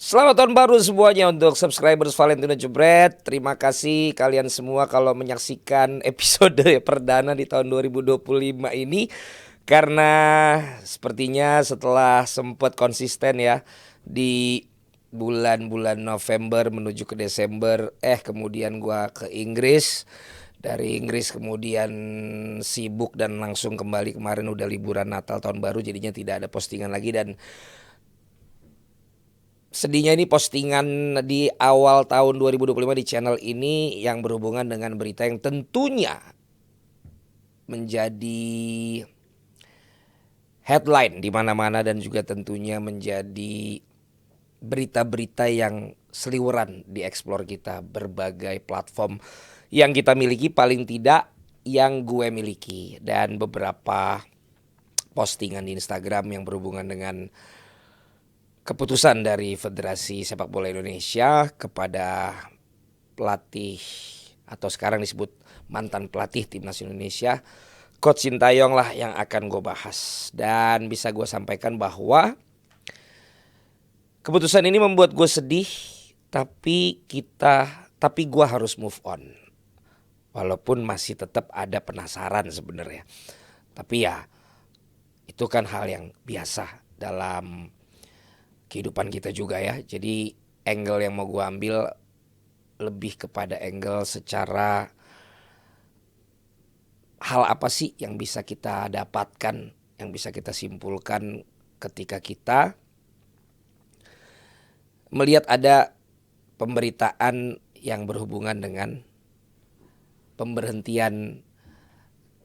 Selamat tahun baru semuanya untuk subscribers Valentino Jebret. Terima kasih kalian semua kalau menyaksikan episode perdana di tahun 2025 ini. Karena sepertinya setelah sempat konsisten ya di bulan-bulan November menuju ke Desember, kemudian gua ke Inggris. Dari Inggris kemudian sibuk dan langsung kembali kemarin udah liburan Natal tahun baru, jadinya tidak ada postingan lagi. Dan sedihnya ini postingan di awal tahun 2025 di channel ini yang berhubungan dengan berita yang tentunya menjadi headline di mana-mana dan juga tentunya menjadi berita-berita yang seliweran di explore kita berbagai platform yang kita miliki, paling tidak yang gue miliki, dan beberapa postingan di Instagram yang berhubungan dengan keputusan dari Federasi Sepak Bola Indonesia kepada pelatih atau sekarang disebut mantan pelatih Timnas Indonesia, Coach Sintayong lah yang akan gue bahas. Dan bisa gue sampaikan bahwa keputusan ini membuat gue sedih, tapi gue harus move on. Walaupun masih tetap ada penasaran sebenarnya. Tapi ya itu kan hal yang biasa dalam kehidupan kita juga ya. Jadi angle yang mau gue ambil lebih kepada angle secara hal apa sih yang bisa kita dapatkan, yang bisa kita simpulkan ketika kita melihat ada pemberitaan yang berhubungan dengan pemberhentian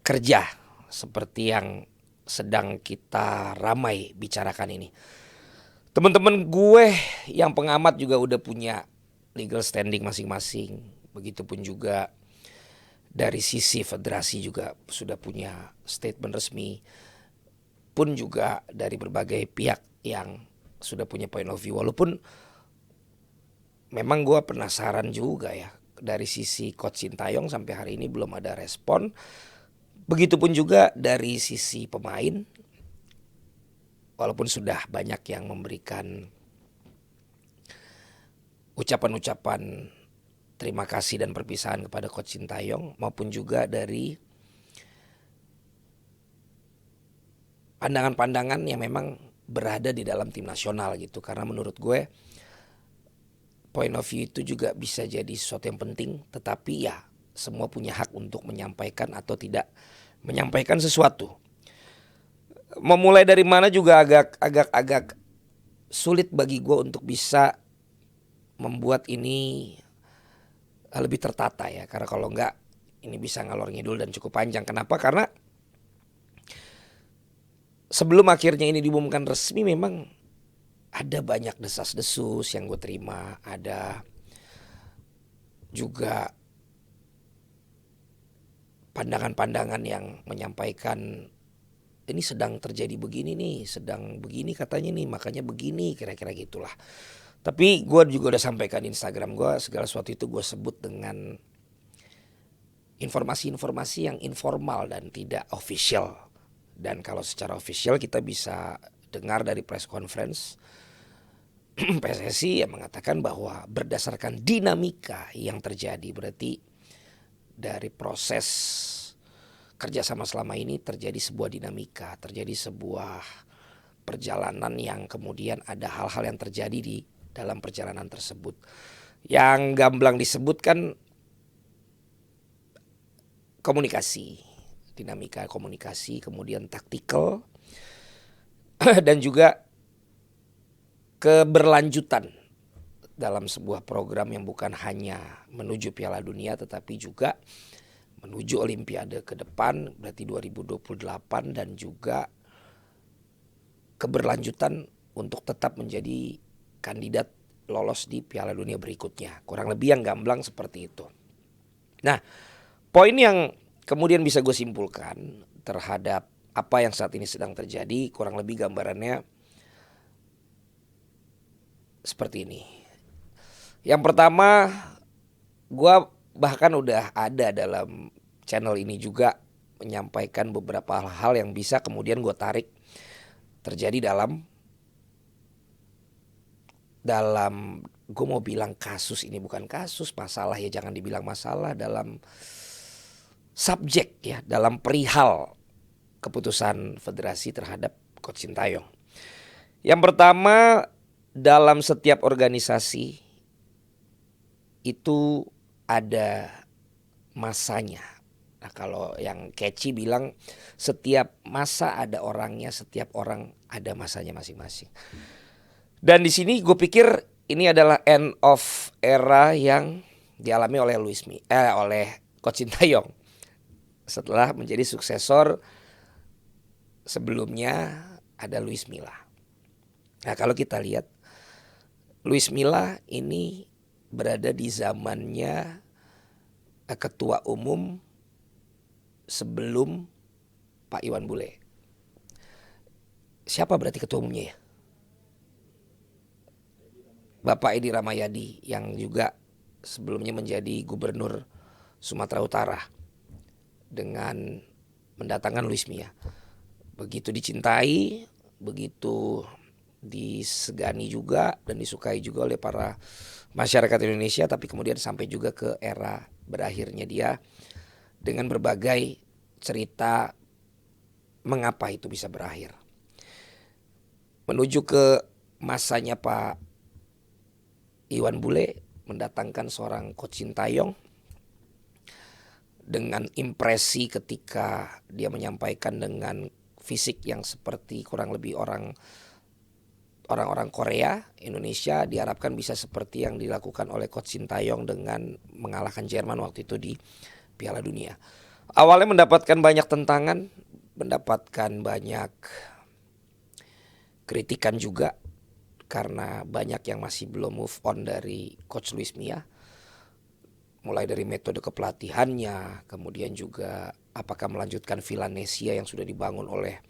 kerja seperti yang sedang kita ramai bicarakan ini. Teman-teman gue yang pengamat juga udah punya legal standing masing-masing. Begitupun juga dari sisi federasi juga sudah punya statement resmi. Pun juga dari berbagai pihak yang sudah punya point of view. Walaupun memang gue penasaran juga ya, dari sisi Coach Sintayong sampai hari ini belum ada respon. Begitupun juga dari sisi pemain, walaupun sudah banyak yang memberikan ucapan-ucapan terima kasih dan perpisahan kepada Coach Sintayong, maupun juga dari pandangan-pandangan yang memang berada di dalam tim nasional gitu. Karena menurut gue point of view itu juga bisa jadi sesuatu yang penting, tetapi ya semua punya hak untuk menyampaikan atau tidak menyampaikan sesuatu. Memulai dari mana juga agak sulit bagi gue untuk bisa membuat ini lebih tertata ya. Karena kalau enggak ini bisa ngalor ngidul dan cukup panjang. Kenapa? Karena sebelum akhirnya ini diumumkan resmi memang ada banyak desas-desus yang gue terima. Ada juga pandangan-pandangan yang menyampaikan ini sedang terjadi begini nih, sedang begini katanya nih, makanya begini, kira-kira gitulah. Tapi gue juga udah sampaikan di Instagram gue, segala sesuatu itu gue sebut dengan informasi-informasi yang informal dan tidak official. Dan kalau secara official kita bisa dengar dari press conference PSSI yang mengatakan bahwa berdasarkan dinamika yang terjadi, berarti dari proses kerjasama selama ini terjadi sebuah dinamika, terjadi sebuah perjalanan yang kemudian ada hal-hal yang terjadi di dalam perjalanan tersebut. Yang gamblang disebutkan komunikasi, dinamika komunikasi, kemudian taktikal dan juga keberlanjutan dalam sebuah program yang bukan hanya menuju Piala Dunia tetapi juga menuju Olimpiade ke depan, berarti 2028, dan juga keberlanjutan untuk tetap menjadi kandidat lolos di Piala Dunia berikutnya. Kurang lebih yang gamblang seperti itu. Nah, poin yang kemudian bisa gue simpulkan terhadap apa yang saat ini sedang terjadi, kurang lebih gambarannya seperti ini. Yang pertama, gue bahkan udah ada dalam channel ini juga menyampaikan beberapa hal yang bisa kemudian gue tarik terjadi dalam dalam, gue mau bilang kasus ini bukan kasus, masalah ya jangan dibilang masalah, dalam subjek ya, dalam perihal keputusan federasi terhadap Coach Sintayong. Yang pertama, dalam setiap organisasi itu ada masanya. Nah, kalau yang catchy bilang setiap masa ada orangnya, setiap orang ada masanya masing-masing. Dan di sini gue pikir ini adalah end of era yang dialami oleh oleh Coach Sintayong setelah menjadi suksesor sebelumnya ada Luis Milla. Nah, kalau kita lihat Luis Milla ini berada di zamannya ketua umum sebelum Pak Iwan Bule. Siapa berarti ketua umumnya ya? Bapak Edi Rahmayadi yang juga sebelumnya menjadi gubernur Sumatera Utara dengan mendatangkan Luis Milla. Begitu dicintai, begitu disegani juga dan disukai juga oleh para masyarakat Indonesia, tapi kemudian sampai juga ke era berakhirnya dia dengan berbagai cerita mengapa itu bisa berakhir. Menuju ke masanya Pak Iwan Bule mendatangkan seorang Coach Sintayong dengan impresi ketika dia menyampaikan dengan fisik yang seperti kurang lebih orang-orang Korea, Indonesia diharapkan bisa seperti yang dilakukan oleh Coach Sintayong dengan mengalahkan Jerman waktu itu di Piala Dunia. Awalnya mendapatkan banyak tentangan, mendapatkan banyak kritikan juga karena banyak yang masih belum move on dari Coach Luis Milla. Mulai dari metode kepelatihannya, kemudian juga apakah melanjutkan Villanesia yang sudah dibangun oleh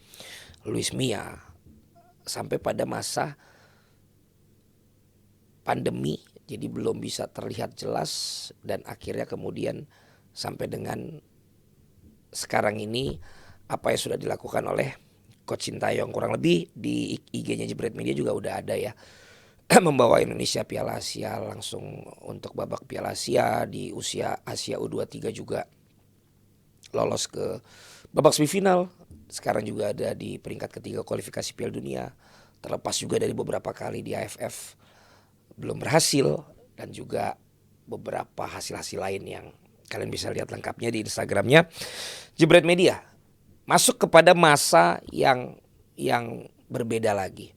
Luis Milla, sampai pada masa pandemi jadi belum bisa terlihat jelas, dan akhirnya kemudian sampai dengan sekarang ini apa yang sudah dilakukan oleh Coach Sintayong. Kurang lebih di IG-nya Jebret Media juga udah ada ya, membawa Indonesia Piala Asia langsung untuk babak Piala Asia, di usia Asia U23 juga lolos ke babak semifinal. Sekarang juga ada di peringkat ketiga kualifikasi Piala Dunia. Terlepas juga dari beberapa kali di AFF belum berhasil, dan juga beberapa hasil-hasil lain yang kalian bisa lihat lengkapnya di Instagramnya Jebret Media. Masuk kepada masa yang berbeda lagi.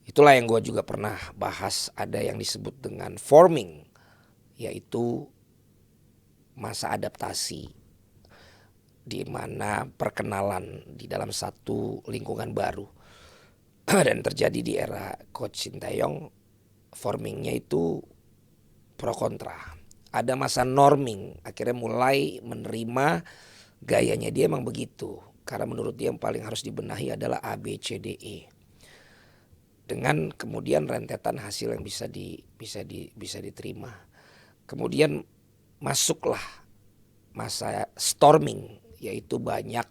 Itulah yang gue juga pernah bahas, ada yang disebut dengan forming, yaitu masa adaptasi, di mana perkenalan di dalam satu lingkungan baru. Dan terjadi di era Coach Sintayong, formingnya itu pro kontra. Ada masa norming, akhirnya mulai menerima gayanya dia emang begitu. Karena menurut dia yang paling harus dibenahi adalah A, B, C, D, E. Dengan kemudian rentetan hasil yang bisa diterima. Kemudian masuklah masa storming, yaitu banyak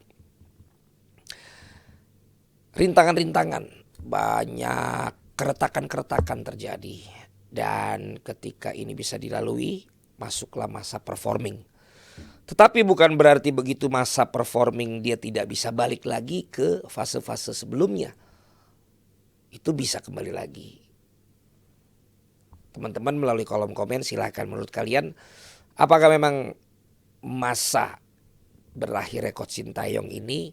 rintangan-rintangan, banyak keretakan-keretakan terjadi. Dan ketika ini bisa dilalui, masuklah masa performing. Tetapi bukan berarti begitu masa performing dia tidak bisa balik lagi ke fase-fase sebelumnya. Itu bisa kembali lagi. Teman-teman melalui kolom komen silakan, menurut kalian apakah memang masa berakhirnya Coach Sintayong ini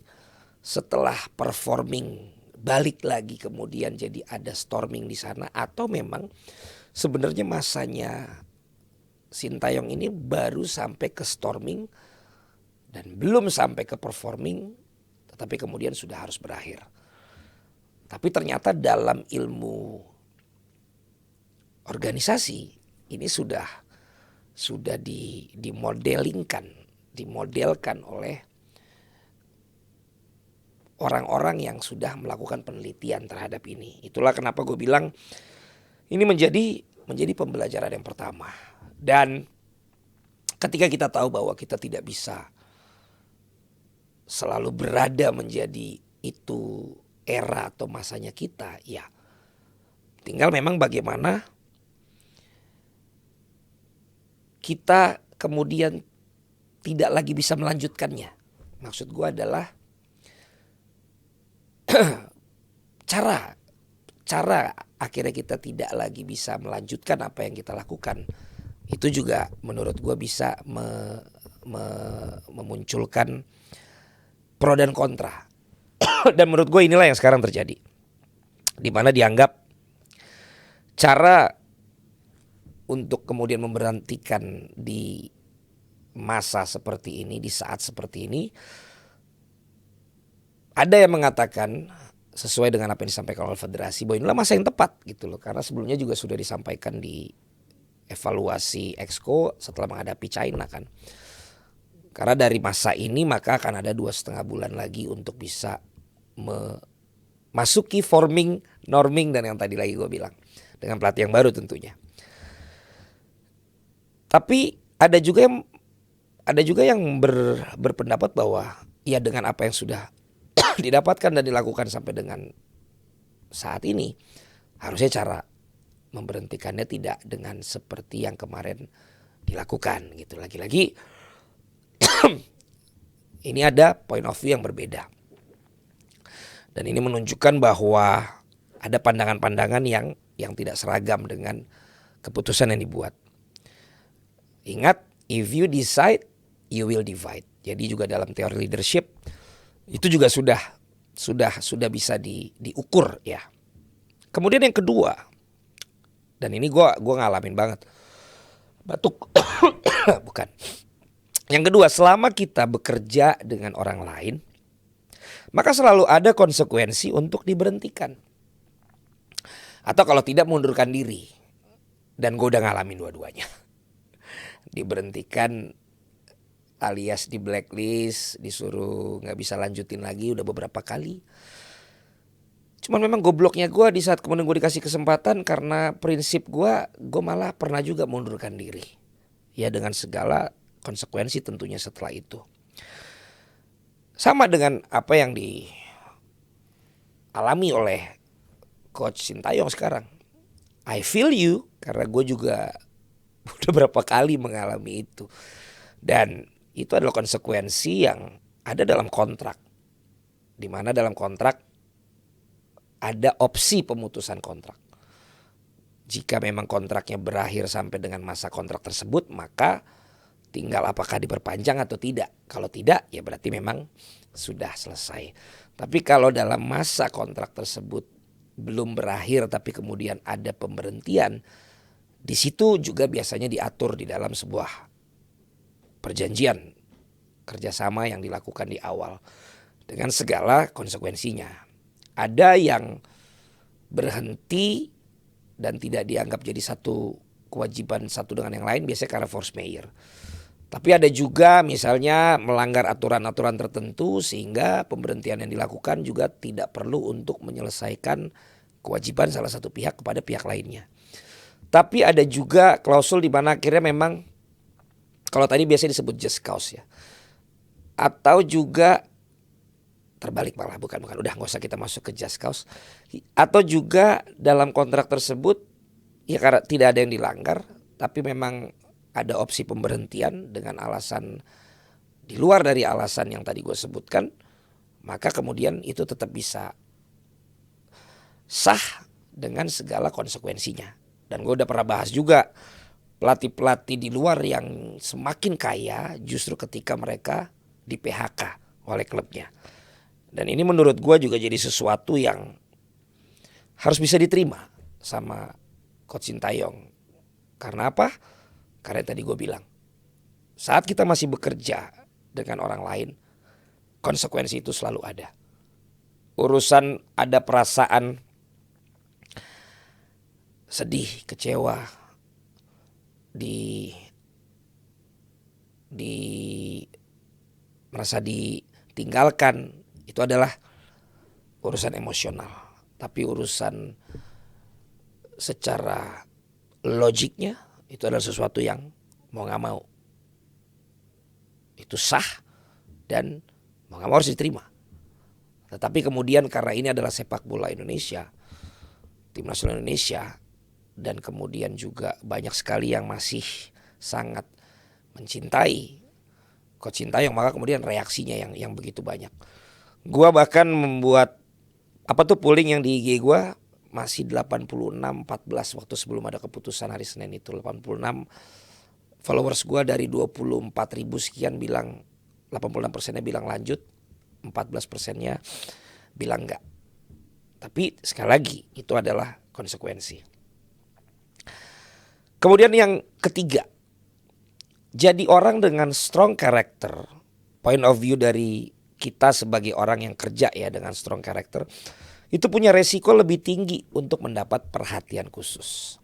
setelah performing balik lagi kemudian jadi ada storming di sana, atau memang sebenarnya masanya Sintayong ini baru sampai ke storming dan belum sampai ke performing, tetapi kemudian sudah harus berakhir. Tapi ternyata dalam ilmu organisasi ini sudah dimodelkan oleh orang-orang yang sudah melakukan penelitian terhadap ini. Itulah kenapa gue bilang ini menjadi pembelajaran yang pertama. Dan ketika kita tahu bahwa kita tidak bisa selalu berada menjadi itu era atau masanya kita, ya Tinggal memang bagaimana kita kemudian tidak lagi bisa melanjutkannya. Maksud gue adalah cara akhirnya kita tidak lagi bisa melanjutkan apa yang kita lakukan. Itu juga menurut gue bisa memunculkan pro dan kontra. Dan menurut gue inilah yang sekarang terjadi, di mana dianggap cara untuk kemudian memberhentikan di masa seperti ini, di saat seperti ini, ada yang mengatakan sesuai dengan apa yang disampaikan oleh federasi bahwa inilah masa yang tepat gitu loh, karena sebelumnya juga sudah disampaikan di evaluasi Exco setelah menghadapi China kan. Karena dari masa ini maka akan ada 2,5 bulan lagi untuk bisa memasuki forming, norming, dan yang tadi lagi gue bilang dengan pelatih yang baru tentunya. Tapi ada juga yang berpendapat bahwa ya dengan apa yang sudah didapatkan dan dilakukan sampai dengan saat ini, harusnya cara memberhentikannya tidak dengan seperti yang kemarin dilakukan gitu. Lagi-lagi ini ada point of view yang berbeda. Dan ini menunjukkan bahwa ada pandangan-pandangan yang tidak seragam dengan keputusan yang dibuat. Ingat, if you decide, you will divide. Jadi juga dalam teori leadership itu juga sudah bisa diukur ya. Kemudian yang kedua, dan ini gue ngalamin banget, batuk, bukan. Yang kedua, selama kita bekerja dengan orang lain, maka selalu ada konsekuensi untuk diberhentikan. Atau kalau tidak, mundurkan diri. Dan gue udah ngalamin dua-duanya. Diberhentikan alias di blacklist, disuruh gak bisa lanjutin lagi udah beberapa kali. Cuman memang gobloknya gue di saat kemudian gue dikasih kesempatan, karena prinsip gue malah pernah juga mundurkan diri. Ya dengan segala konsekuensi tentunya setelah itu. Sama dengan apa yang dialami oleh Coach Sintayong sekarang. I feel you, karena gue juga udah berapa kali mengalami itu. Dan itu adalah konsekuensi yang ada dalam kontrak. Di mana dalam kontrak ada opsi pemutusan kontrak. Jika memang kontraknya berakhir sampai dengan masa kontrak tersebut, maka tinggal apakah diperpanjang atau tidak. Kalau tidak, ya berarti memang sudah selesai. Tapi kalau dalam masa kontrak tersebut belum berakhir tapi kemudian ada pemberhentian, di situ juga biasanya diatur di dalam sebuah perjanjian kerjasama yang dilakukan di awal dengan segala konsekuensinya. Ada yang berhenti dan tidak dianggap jadi satu kewajiban satu dengan yang lain, biasanya karena force majeure. Tapi ada juga misalnya melanggar aturan-aturan tertentu sehingga pemberhentian yang dilakukan juga tidak perlu untuk menyelesaikan kewajiban salah satu pihak kepada pihak lainnya. Tapi ada juga klausul di mana akhirnya memang, kalau tadi biasanya disebut just cause ya, atau juga terbalik malah, bukan, udah gak usah kita masuk ke just cause. Atau juga dalam kontrak tersebut ya karena tidak ada yang dilanggar, tapi memang ada opsi pemberhentian dengan alasan di luar dari alasan yang tadi gue sebutkan, maka kemudian itu tetap bisa sah dengan segala konsekuensinya. Dan gue udah pernah bahas juga pelatih-pelatih di luar yang semakin kaya justru ketika mereka di PHK oleh klubnya. Dan ini menurut gue juga jadi sesuatu yang harus bisa diterima sama Coach Sintayong. Karena apa? Karena tadi gue bilang, saat kita masih bekerja dengan orang lain, konsekuensi itu selalu ada. Urusan ada perasaan sedih, kecewa, merasa ditinggalkan, itu adalah urusan emosional. Tapi urusan secara logiknya itu adalah sesuatu yang mau gak mau itu sah dan mau gak mau harus diterima. Tetapi kemudian karena ini adalah sepak bola Indonesia, timnas Indonesia, dan kemudian juga banyak sekali yang masih sangat mencintai Coach Sintayong, maka kemudian reaksinya yang begitu banyak. Gua bahkan membuat polling yang di IG gua masih 86-14 waktu sebelum ada keputusan hari Senin itu. 86 followers gua dari 24 ribu sekian bilang, 86%-nya bilang lanjut, 14%-nya bilang enggak. Tapi sekali lagi itu adalah konsekuensi. Kemudian yang ketiga, jadi orang dengan strong character, point of view dari kita sebagai orang yang kerja ya dengan strong character, itu punya resiko lebih tinggi untuk mendapat perhatian khusus.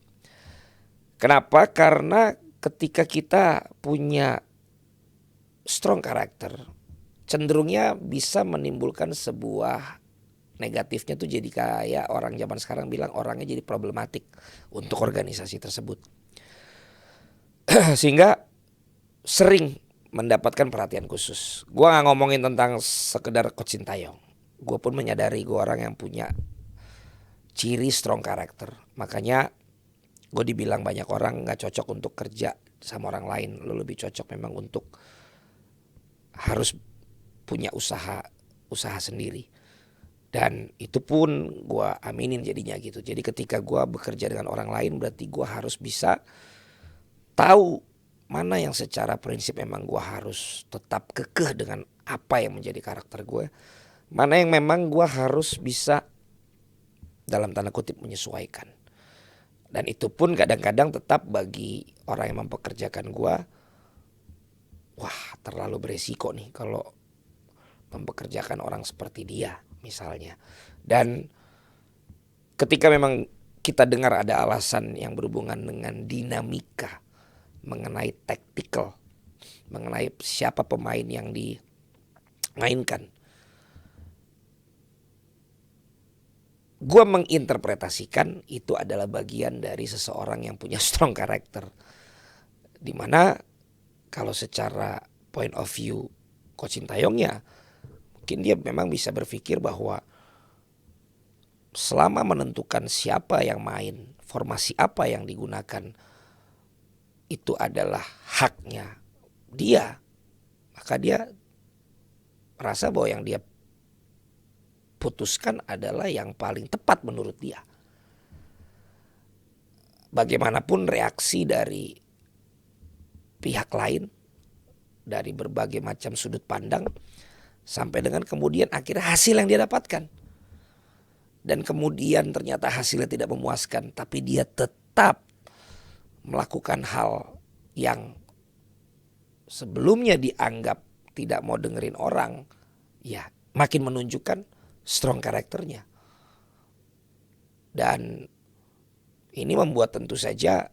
Kenapa? Karena ketika kita punya strong character, cenderungnya bisa menimbulkan sebuah negatifnya tuh jadi kayak orang zaman sekarang bilang orangnya jadi problematik untuk organisasi tersebut. Sehingga sering mendapatkan perhatian khusus. Gua gak ngomongin tentang sekedar Coach Sintayong. Gue pun menyadari gue orang yang punya ciri strong character. Makanya gue dibilang banyak orang gak cocok untuk kerja sama orang lain. Lo lebih cocok memang untuk harus punya usaha sendiri. Dan itu pun gue aminin jadinya gitu. Jadi ketika gue bekerja dengan orang lain berarti gue harus bisa tahu mana yang secara prinsip memang gue harus tetap kekeh dengan apa yang menjadi karakter gue. Mana yang memang gue harus bisa dalam tanda kutip menyesuaikan. Dan itu pun kadang-kadang tetap bagi orang yang mempekerjakan gue, wah terlalu beresiko nih kalau mempekerjakan orang seperti dia misalnya. Dan ketika memang kita dengar ada alasan yang berhubungan dengan dinamika, mengenai tactical, mengenai siapa pemain yang dimainkan, gue menginterpretasikan itu adalah bagian dari seseorang yang punya strong character. Dimana kalau secara point of view Coach Sintayongnya, mungkin dia memang bisa berpikir bahwa selama menentukan siapa yang main, formasi apa yang digunakan, itu adalah haknya dia. Maka dia merasa bahwa yang dia putuskan adalah yang paling tepat menurut dia. Bagaimanapun reaksi dari pihak lain, dari berbagai macam sudut pandang, sampai dengan kemudian akhirnya hasil yang dia dapatkan. Dan kemudian ternyata hasilnya tidak memuaskan, tapi dia tetap melakukan hal yang sebelumnya dianggap tidak mau dengerin orang, ya makin menunjukkan strong karakternya. Dan ini membuat tentu saja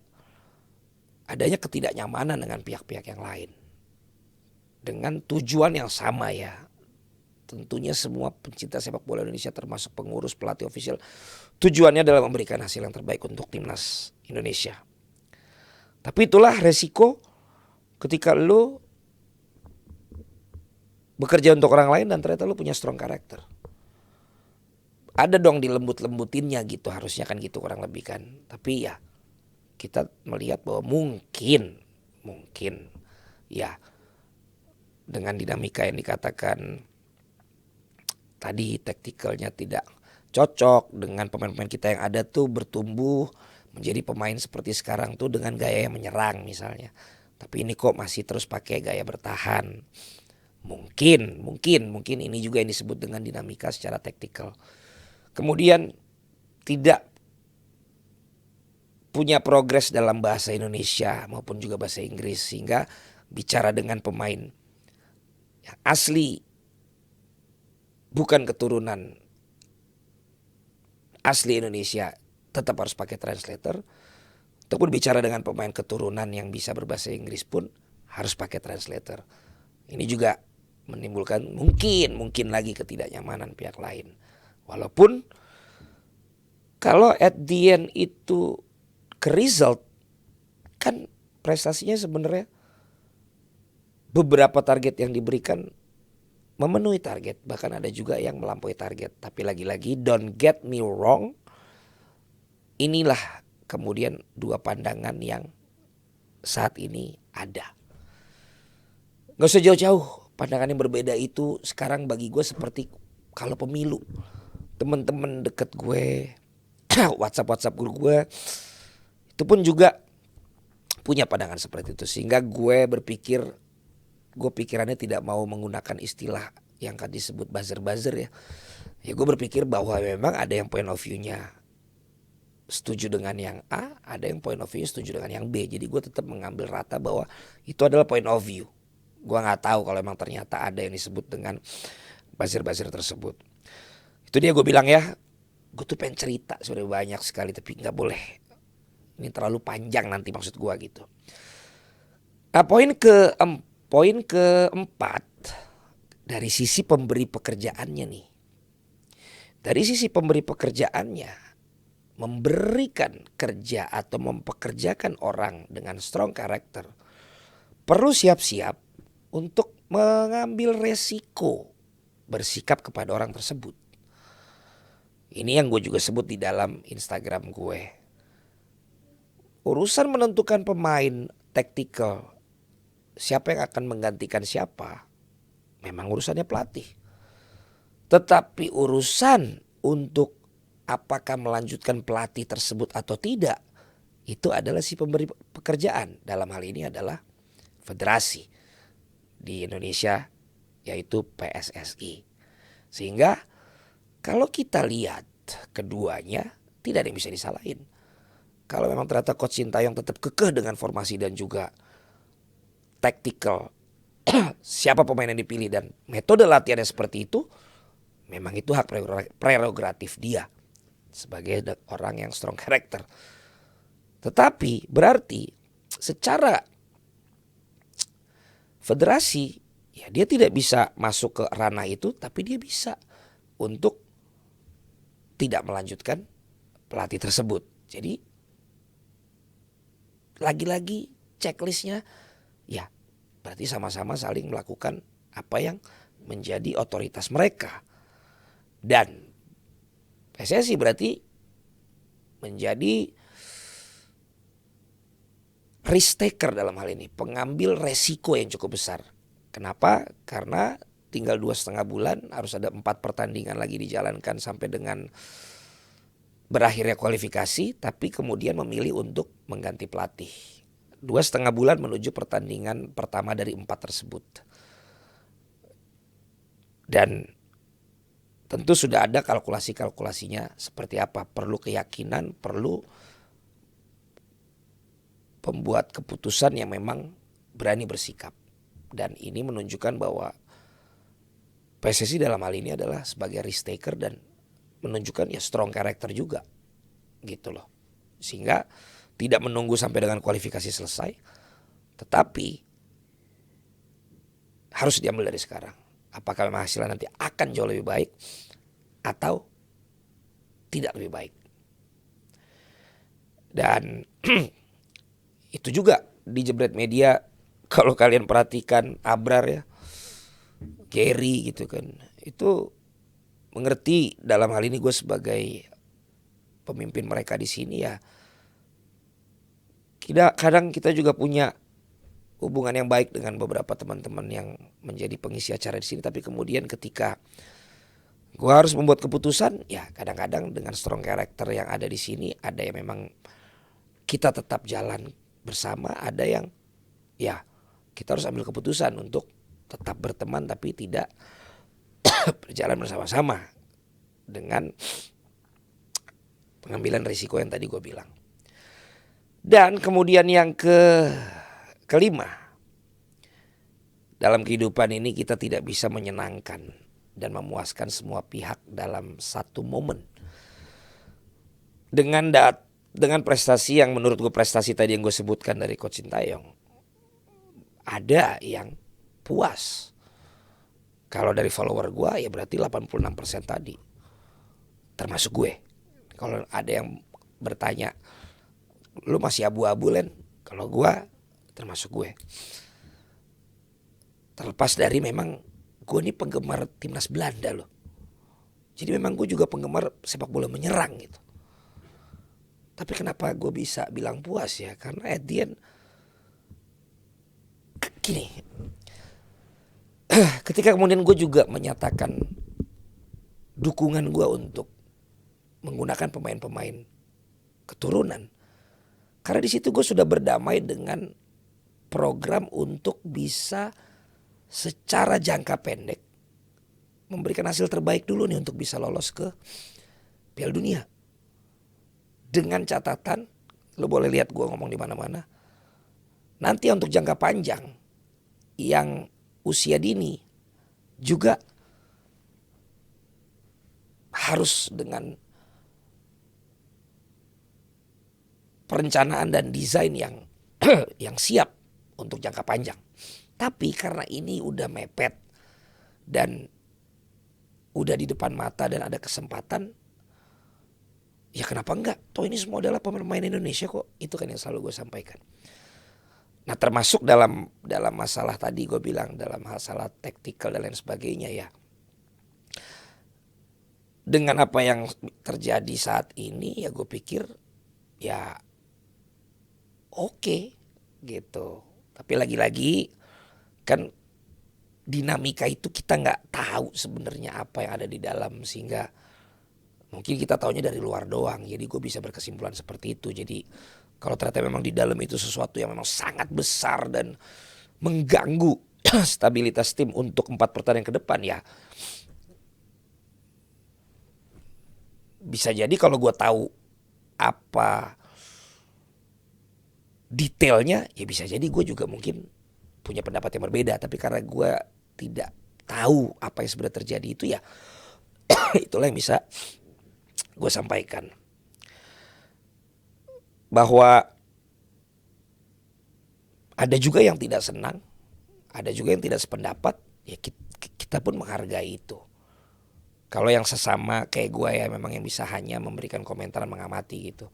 adanya ketidaknyamanan dengan pihak-pihak yang lain. Dengan tujuan yang sama ya. Tentunya semua pencinta sepak bola Indonesia termasuk pengurus, pelatih, ofisial, tujuannya adalah memberikan hasil yang terbaik untuk timnas Indonesia. Tapi itulah resiko ketika lo bekerja untuk orang lain dan ternyata lo punya strong karakter. Ada dong dilembut-lembutinnya gitu, harusnya kan gitu kurang lebih kan. Tapi ya kita melihat bahwa mungkin ya dengan dinamika yang dikatakan tadi, taktikalnya tidak cocok dengan pemain-pemain kita yang ada tuh bertumbuh menjadi pemain seperti sekarang tuh dengan gaya yang menyerang misalnya. Tapi ini kok masih terus pakai gaya bertahan. Mungkin ini juga yang disebut dengan dinamika secara taktikal. Kemudian tidak punya progres dalam bahasa Indonesia maupun juga bahasa Inggris, sehingga bicara dengan pemain yang asli bukan keturunan asli Indonesia tetap harus pakai translator, ataupun bicara dengan pemain keturunan yang bisa berbahasa Inggris pun harus pakai translator. Ini juga menimbulkan mungkin lagi ketidaknyamanan pihak lain. Walaupun kalau at the end itu ke result, kan prestasinya sebenarnya beberapa target yang diberikan memenuhi target, bahkan ada juga yang melampaui target. Tapi lagi-lagi don't get me wrong, inilah kemudian dua pandangan yang saat ini ada. Gak usah jauh-jauh, pandangan yang berbeda itu sekarang bagi gue seperti kalau pemilu. Temen-temen deket gue, WhatsApp grup gue, itu pun juga punya pandangan seperti itu. Sehingga gue pikirannya tidak mau menggunakan istilah yang kan disebut buzzer-buzzer ya. Ya gue berpikir bahwa memang ada yang point of view-nya setuju dengan yang A, ada yang point of view setuju dengan yang B. Jadi gue tetap mengambil rata bahwa itu adalah point of view. Gue nggak tahu kalau memang ternyata ada yang disebut dengan buzzer-buzzer tersebut. Itu dia gue bilang ya, gue tuh pengen cerita sebenarnya banyak sekali tapi nggak boleh. Ini terlalu panjang nanti maksud gue gitu. Nah poin keempat dari sisi pemberi pekerjaannya nih. Dari sisi pemberi pekerjaannya, memberikan kerja atau mempekerjakan orang dengan strong character perlu siap-siap untuk mengambil resiko bersikap kepada orang tersebut. Ini yang gue juga sebut di dalam Instagram gue. Urusan menentukan pemain tactical, siapa yang akan menggantikan siapa, memang urusannya pelatih. Tetapi urusan untuk apakah melanjutkan pelatih tersebut atau tidak, itu adalah si pemberi pekerjaan. Dalam hal ini adalah federasi di Indonesia, yaitu PSSI. Sehingga kalau kita lihat keduanya tidak ada yang bisa disalahin. Kalau memang ternyata Coach Sintayong tetap kekeh dengan formasi dan juga tactical, siapa pemain yang dipilih dan metode latihannya seperti itu, memang itu hak prerogatif dia sebagai orang yang strong character. Tetapi berarti secara federasi ya dia tidak bisa masuk ke ranah itu, tapi dia bisa untuk tidak melanjutkan pelatih tersebut. Jadi lagi-lagi checklistnya ya berarti sama-sama saling melakukan apa yang menjadi otoritas mereka. Dan PSSI berarti menjadi risk taker dalam hal ini, pengambil resiko yang cukup besar. Kenapa? Karena tinggal 2,5 bulan, harus ada 4 pertandingan lagi dijalankan sampai dengan berakhirnya kualifikasi, tapi kemudian memilih untuk mengganti pelatih. 2,5 bulan menuju pertandingan pertama dari 4 tersebut. Dan tentu sudah ada kalkulasi-kalkulasinya seperti apa. Perlu keyakinan, perlu pembuat keputusan yang memang berani bersikap. Dan ini menunjukkan bahwa PSSI dalam hal ini adalah sebagai risk taker dan menunjukkan ya strong character juga gitu loh. Sehingga tidak menunggu sampai dengan kualifikasi selesai, tetapi harus diambil dari sekarang. Apakah memang hasilnya nanti akan jauh lebih baik atau tidak lebih baik. Dan itu juga di Jebret Media kalau kalian perhatikan Abrar ya, Gary gitu kan, itu mengerti dalam hal ini gue sebagai pemimpin mereka di sini ya. Kadang kita juga punya hubungan yang baik dengan beberapa teman-teman yang menjadi pengisi acara di sini, tapi kemudian ketika gue harus membuat keputusan, ya kadang-kadang dengan strong character yang ada di sini, ada yang memang kita tetap jalan bersama, ada yang ya kita harus ambil keputusan untuk tetap berteman tapi tidak berjalan bersama-sama dengan pengambilan risiko yang tadi gue bilang. Dan kemudian yang kelima, dalam kehidupan ini kita tidak bisa menyenangkan dan memuaskan semua pihak dalam satu momen. Dengan prestasi yang menurut gue prestasi tadi yang gue sebutkan dari Coach Sintayong, ada yang puas. Kalau dari follower gue ya berarti 86% tadi, termasuk gue. Kalau ada yang bertanya, lu masih abu-abu Len? Kalau gue termasuk gue. Terlepas dari memang gue ini penggemar timnas Belanda loh. Jadi memang gue juga penggemar sepak bola menyerang gitu. Tapi kenapa gue bisa bilang puas ya? Karena at the end gini, ketika kemudian gue juga menyatakan dukungan gue untuk menggunakan pemain-pemain keturunan, karena di situ gue sudah berdamai dengan program untuk bisa secara jangka pendek memberikan hasil terbaik dulu nih untuk bisa lolos ke Piala Dunia. Dengan catatan, lo boleh lihat gue ngomong di mana-mana, nanti untuk jangka panjang yang usia dini juga harus dengan perencanaan dan desain yang yang siap untuk jangka panjang. Tapi karena ini udah mepet dan udah di depan mata dan ada kesempatan, ya kenapa enggak? Toh ini semua adalah pemain Indonesia kok. Itu kan yang selalu gue sampaikan. Nah, termasuk dalam masalah tadi gue bilang, dalam masalah taktikal dan lain sebagainya ya. Dengan apa yang terjadi saat ini ya gue pikir ya oke gitu. Tapi lagi-lagi kan dinamika itu kita nggak tahu sebenarnya apa yang ada di dalam, sehingga mungkin kita taunya dari luar doang. Jadi gue bisa berkesimpulan seperti itu. Jadi kalau ternyata memang di dalam itu sesuatu yang memang sangat besar dan mengganggu stabilitas tim untuk 4 pertandingan ke depan, ya bisa jadi kalau gue tahu apa detailnya, ya bisa jadi gue juga mungkin punya pendapat yang berbeda. Tapi karena gue tidak tahu apa yang sebenarnya terjadi itu, ya itulah yang bisa gue sampaikan. Bahwa ada juga yang tidak senang, ada juga yang tidak sependapat, ya kita pun menghargai itu. Kalau yang sesama kayak gue ya memang yang bisa hanya memberikan komentar dan mengamati gitu.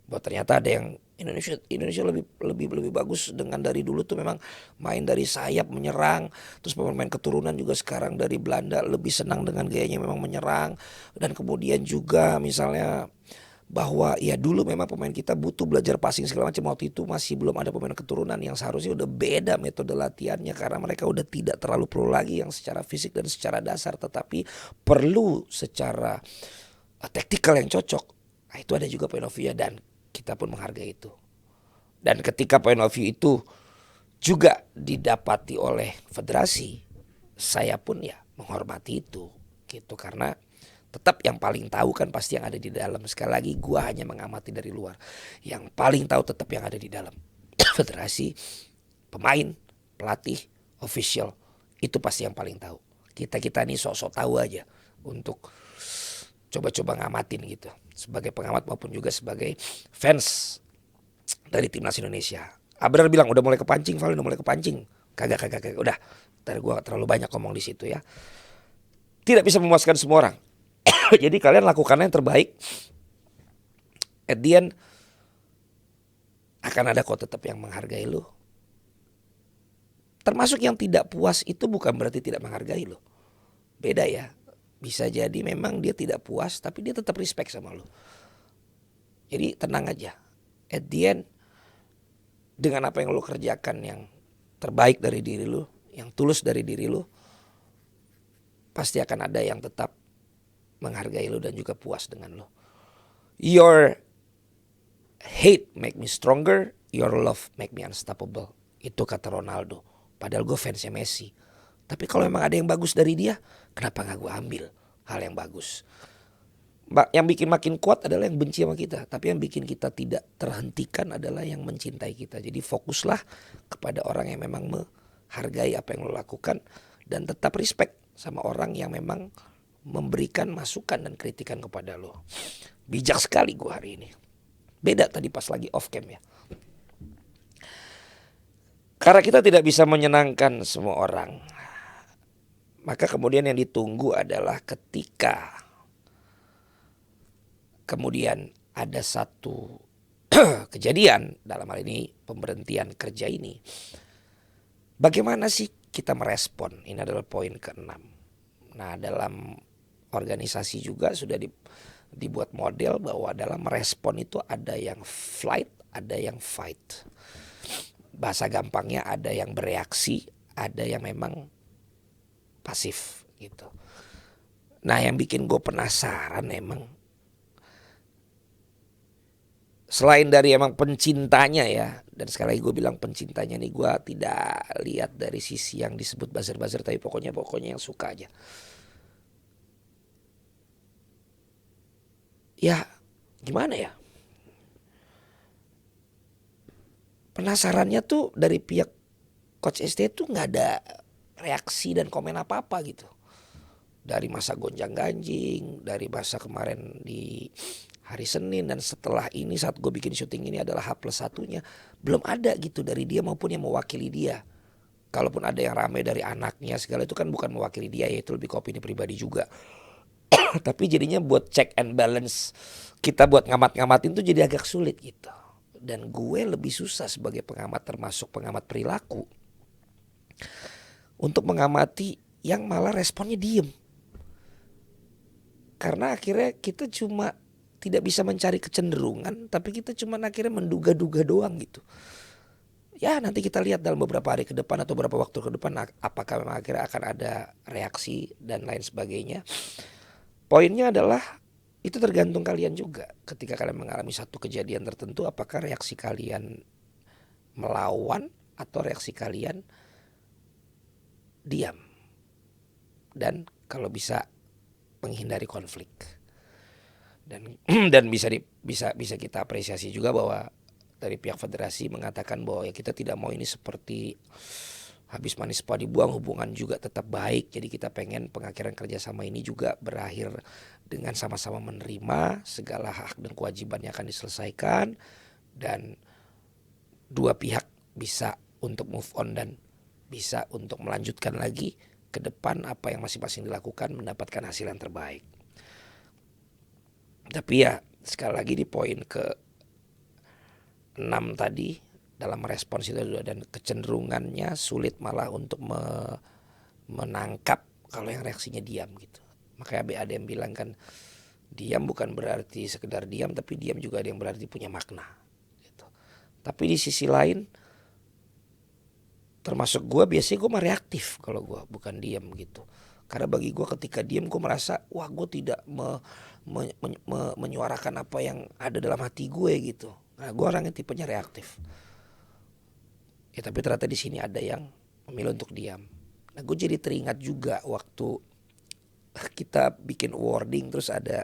Bahwa ternyata ada yang Indonesia lebih bagus dengan dari dulu tuh memang main dari sayap menyerang. Terus pemain keturunan juga sekarang dari Belanda lebih senang dengan gayanya memang menyerang. Dan kemudian juga misalnya bahwa ya dulu memang pemain kita butuh belajar passing segala macam, waktu itu masih belum ada pemain keturunan yang seharusnya udah beda metode latihannya karena mereka udah tidak terlalu perlu lagi yang secara fisik dan secara dasar, tetapi perlu secara taktikal yang cocok. Nah, itu ada juga point of view dan kita pun menghargai itu. Dan ketika point of view itu juga didapati oleh federasi, saya pun ya menghormati itu gitu, karena tetap yang paling tahu kan pasti yang ada di dalam. Sekali lagi gue hanya mengamati dari luar. Yang paling tahu tetap yang ada di dalam. Federasi, pemain, pelatih, official, itu pasti yang paling tahu. Kita ini sok-sok tahu aja untuk coba-coba ngamatin gitu. Sebagai pengamat maupun juga sebagai fans dari timnas Indonesia. Abrar bilang udah mulai kepancing, Val, udah mulai kepancing. Kagak. Udah, ntar gue terlalu banyak ngomong di situ ya. Tidak bisa memuaskan semua orang. Jadi kalian lakukanlah yang terbaik. At the end akan ada kok tetap yang menghargai lu. Termasuk yang tidak puas itu bukan berarti tidak menghargai lu. Beda ya. Bisa jadi memang dia tidak puas tapi dia tetap respect sama lu. Jadi tenang aja. At the end dengan apa yang lu kerjakan yang terbaik dari diri lu, yang tulus dari diri lu, pasti akan ada yang tetap menghargai lu dan juga puas dengan lu. Your hate make me stronger, your love make me unstoppable. Itu kata Ronaldo. Padahal gue fansnya Messi. Tapi kalau memang ada yang bagus dari dia, kenapa gak gue ambil hal yang bagus? Yang bikin makin kuat adalah yang benci sama kita. Tapi yang bikin kita tidak terhentikan adalah yang mencintai kita. Jadi fokuslah kepada orang yang memang menghargai apa yang lo lakukan. Dan tetap respect sama orang yang memang memberikan masukan dan kritikan kepada lo. Bijak sekali gue hari ini. Beda tadi pas lagi off cam ya. Karena kita tidak bisa menyenangkan semua orang, maka kemudian yang ditunggu adalah ketika kemudian ada satu kejadian, dalam hal ini pemberhentian kerja ini. Bagaimana sih kita merespon? Ini adalah poin ke-6. Nah, dalam organisasi juga sudah dibuat model bahwa dalam merespon itu ada yang flight, ada yang fight. Bahasa gampangnya ada yang bereaksi, ada yang memang pasif gitu. Nah yang bikin gue penasaran emang, selain dari emang pencintanya ya, dan sekali lagi gue bilang pencintanya nih, gue tidak lihat dari sisi yang disebut buzzer-buzzer, tapi pokoknya yang suka aja. Ya gimana ya, penasarannya tuh dari pihak Coach ST tuh nggak ada reaksi dan komen apa-apa gitu. Dari masa gonjang ganjing, dari masa kemarin di hari Senin, dan setelah ini saat gue bikin syuting ini adalah H+1-nya, belum ada gitu dari dia maupun yang mewakili dia. Kalaupun ada yang rame dari anaknya segala, itu kan bukan mewakili dia ya, itu lebih ke opini pribadi juga. Tapi jadinya buat check and balance kita buat ngamat-ngamatin tuh jadi agak sulit gitu. Dan gue lebih susah sebagai pengamat, termasuk pengamat perilaku, untuk mengamati yang malah responnya diem. Karena akhirnya kita cuma tidak bisa mencari kecenderungan, tapi kita cuma akhirnya menduga-duga doang gitu. Ya nanti kita lihat dalam beberapa hari ke depan atau beberapa waktu ke depan apakah memang akhirnya akan ada reaksi dan lain sebagainya. Poinnya adalah itu tergantung kalian juga. Ketika kalian mengalami satu kejadian tertentu, apakah reaksi kalian melawan atau reaksi kalian diam. Dan kalau bisa menghindari konflik. Dan bisa kita apresiasi juga bahwa dari pihak federasi mengatakan bahwa ya kita tidak mau ini seperti habis manis padi buang, hubungan juga tetap baik. Jadi kita pengen pengakhiran kerjasama ini juga berakhir dengan sama-sama menerima segala hak dan kewajiban yang akan diselesaikan, dan dua pihak bisa untuk move on dan bisa untuk melanjutkan lagi ke depan apa yang masing-masing dilakukan, mendapatkan hasil yang terbaik. Tapi ya sekali lagi di poin ke-6 tadi, dalam merespons itu dan kecenderungannya sulit malah untuk menangkap kalau yang reaksinya diam gitu. Makanya ada yang bilang kan, diam bukan berarti sekedar diam, tapi diam juga ada yang berarti punya makna gitu. Tapi di sisi lain, termasuk gue biasanya gue mah reaktif kalau gue bukan diam gitu. Karena bagi gue ketika diam gue merasa wah gue tidak menyuarakan apa yang ada dalam hati gue gitu. Nah gue orangnya tipenya reaktif. Ya tapi ternyata di sini ada yang memilih untuk diam. Nah gue jadi teringat juga waktu kita bikin awarding, terus ada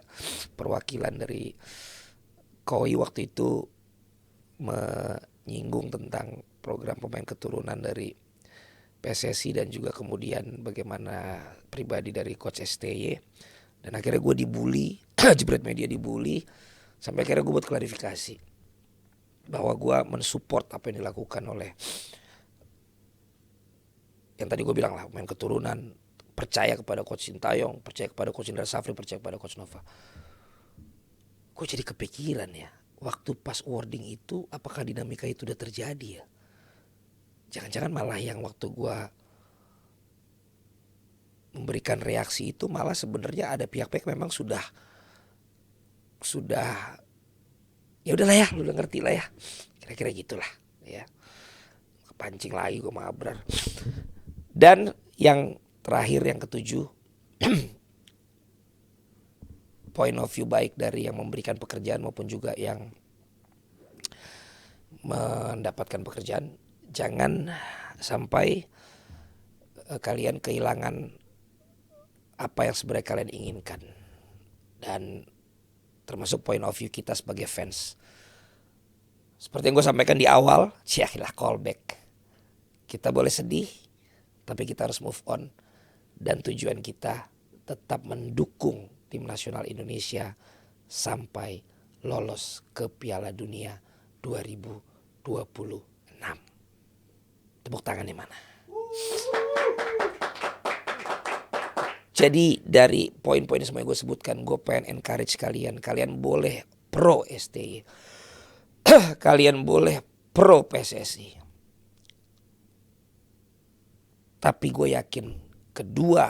perwakilan dari KOI waktu itu menyinggung tentang program pemain keturunan dari PSSI dan juga kemudian bagaimana pribadi dari Coach STY. Dan akhirnya gue dibully, Jebret Media dibully, sampai akhirnya gue buat klarifikasi bahwa gue mensupport apa yang dilakukan oleh yang tadi gue bilang lah, pemain keturunan, percaya kepada Coach Sintayong, percaya kepada Coach Indra Safri, percaya kepada Coach Nova. Gue jadi kepikiran ya, waktu pas awarding itu apakah dinamika itu udah terjadi ya? Jangan-jangan malah yang waktu gue memberikan reaksi itu malah sebenarnya ada pihak-pihak memang sudah ya udahlah ya, lu udah ngerti lah ya, kira-kira gitulah ya. Kepancing lagi gue mabrar. Dan yang terakhir, yang ke-7, point of view baik dari yang memberikan pekerjaan maupun juga yang mendapatkan pekerjaan, jangan sampai kalian kehilangan apa yang sebenarnya kalian inginkan. Dan termasuk point of view kita sebagai fans, seperti yang gue sampaikan di awal, ciakilah callback. Kita boleh sedih, tapi kita harus move on. Dan tujuan kita tetap mendukung tim nasional Indonesia sampai lolos ke Piala Dunia 2026. Tepuk tangannya mana? Jadi dari poin-poin semua yang gue sebutkan, gue pengen encourage kalian. Kalian boleh pro STY, kalian boleh pro PSSI. Tapi gue yakin kedua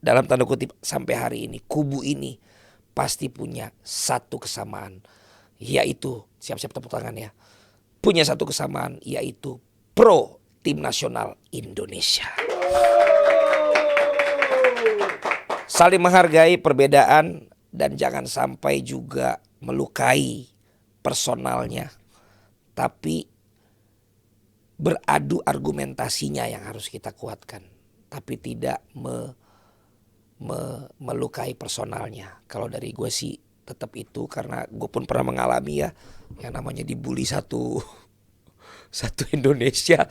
dalam tanda kutip sampai hari ini, kubu ini pasti punya satu kesamaan, yaitu siap-siap tepuk tangan ya. Punya satu kesamaan, yaitu pro tim nasional Indonesia. Saling menghargai perbedaan dan jangan sampai juga melukai personalnya, tapi beradu argumentasinya yang harus kita kuatkan, tapi tidak melukai personalnya. Kalau dari gue sih tetap itu, karena gue pun pernah mengalami ya yang namanya dibully satu Indonesia,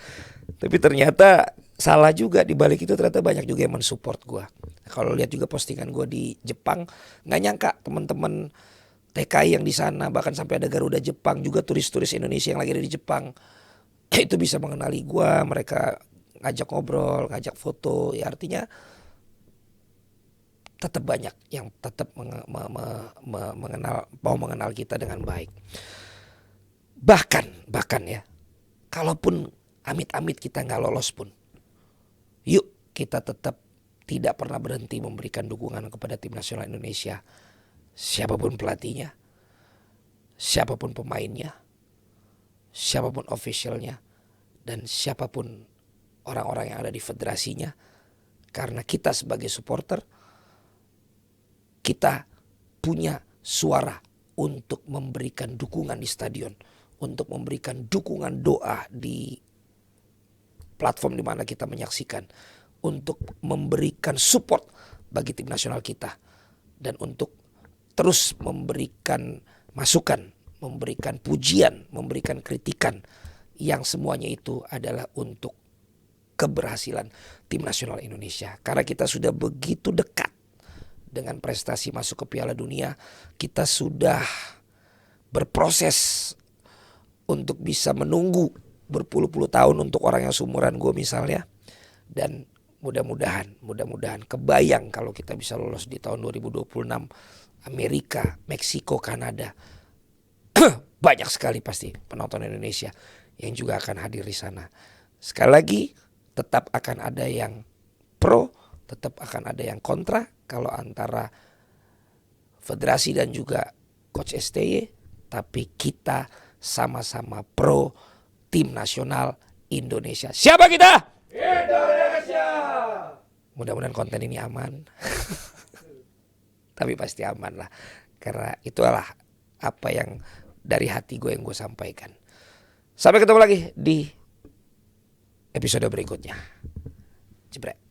tapi ternyata salah juga. Di balik itu ternyata banyak juga yang mensupport gue. Kalau lihat juga postingan gue di Jepang, nggak nyangka teman-teman TKI yang di sana, bahkan sampai ada Garuda Jepang juga, turis-turis Indonesia yang lagi ada di Jepang itu bisa mengenali gue. Mereka ngajak ngobrol, ngajak foto, ya artinya tetap banyak yang tetap mengenal kita dengan baik. Bahkan ya, kalaupun amit-amit kita nggak lolos pun, yuk kita tetap tidak pernah berhenti memberikan dukungan kepada tim nasional Indonesia. Siapapun pelatihnya, siapapun pemainnya, siapapun officialnya, dan siapapun orang-orang yang ada di federasinya. Karena kita sebagai supporter, kita punya suara untuk memberikan dukungan di stadion, untuk memberikan dukungan doa di platform di mana kita menyaksikan, untuk memberikan support bagi tim nasional kita, dan untuk terus memberikan masukan, memberikan pujian, memberikan kritikan, yang semuanya itu adalah untuk keberhasilan tim nasional Indonesia. Karena kita sudah begitu dekat dengan prestasi masuk ke Piala Dunia, kita sudah berproses untuk bisa menunggu berpuluh-puluh tahun untuk orang yang seumuran gue misalnya. Dan mudah-mudahan kebayang kalau kita bisa lolos di tahun 2026, Amerika, Meksiko, Kanada. Banyak sekali pasti penonton Indonesia yang juga akan hadir di sana. Sekali lagi, tetap akan ada yang pro, tetap akan ada yang kontra kalau antara federasi dan juga Coach STY, tapi kita sama-sama pro tim nasional Indonesia. Siapa kita? Indonesia. Mudah-mudahan konten ini aman. Tapi pasti aman lah, karena itulah apa yang dari hati gue yang gue sampaikan. Sampai ketemu lagi di episode berikutnya. Jebret.